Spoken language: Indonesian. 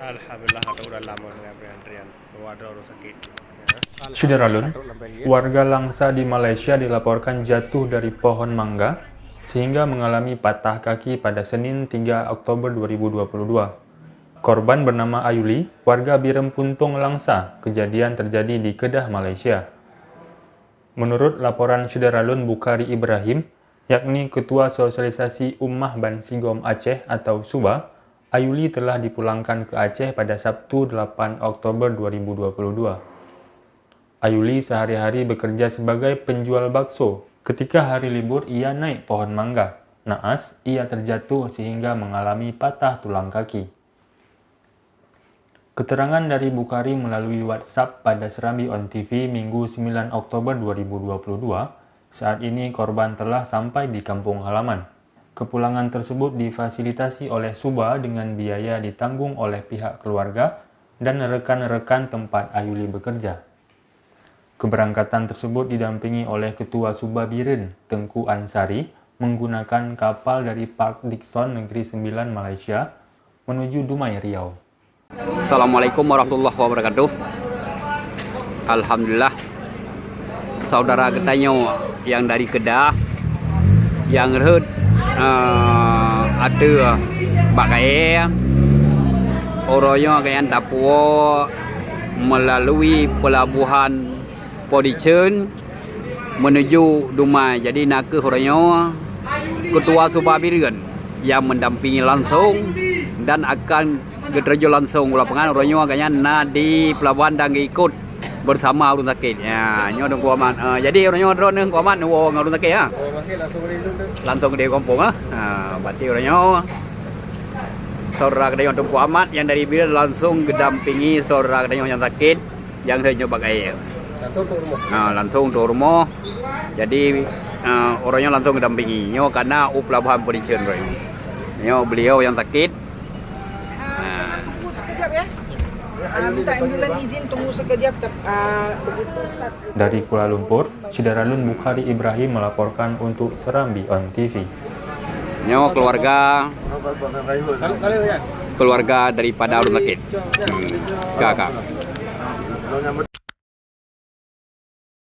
Alhamdulillah atau udah lama dengan antrian. Waduh harus sakit. Syederalun, warga Langsa di Malaysia dilaporkan jatuh dari pohon mangga sehingga mengalami patah kaki pada Senin 3 Oktober 2022. Korban bernama Ayuli, warga Birem Puntung Langsa. Kejadian terjadi di Kedah, Malaysia. Menurut laporan Syederalun Bukhari Ibrahim, yakni Ketua Sosialisasi Ummah Ban Sigom Aceh atau SUBA, Ayuli telah dipulangkan ke Aceh pada Sabtu 8 Oktober 2022. Ayuli sehari-hari bekerja sebagai penjual bakso. Ketika hari libur, ia naik pohon mangga. Naas, ia terjatuh sehingga mengalami patah tulang kaki. Keterangan dari Bukhari melalui WhatsApp pada Serambi On TV Minggu 9 Oktober 2022, saat ini korban telah sampai di kampung halaman. Kepulangan tersebut difasilitasi oleh SUBA dengan biaya ditanggung oleh pihak keluarga dan rekan-rekan tempat Ayuli bekerja. Keberangkatan tersebut didampingi oleh Ketua SUBA Biren, Tengku Ansari, menggunakan kapal dari Park Dickson Negeri Sembilan, Malaysia, menuju Dumai, Riau. Assalamualaikum warahmatullahi wabarakatuh. Alhamdulillah, saudara ketanyo yang dari Kedah yang rehut ada bakai orangnya kayak Dapuo melalui pelabuhan Podichen menuju Dumai. Jadi nak ke orangnya Ketua SUBA Biren yang mendampingi langsung dan akan terjun langsung ke lapangan. Orangnya kayaknya di pelabuhan dan ikut bersama urun sakit. Ya, nyo dong kuaman. Jadi orangnya drone nang kuaman wong urun sakit ya. Langsung ke kampung berarti orangnya saudara kedai untuk kuamat yang dari Biren langsung didampingi saudara kedai yang sakit yang saya nyoba kaya. Langsung ke rumah. Jadi orangnya langsung didampingi nyo karena pelabuhan Podichen nyo beliau yang sakit. Minta ambulan izin tunggu sekejap. Dari Kuala Lumpur, Syederalun Bukhari Ibrahim melaporkan untuk Serambi On TV. Nyo keluarga daripada urun sakit. Kakak.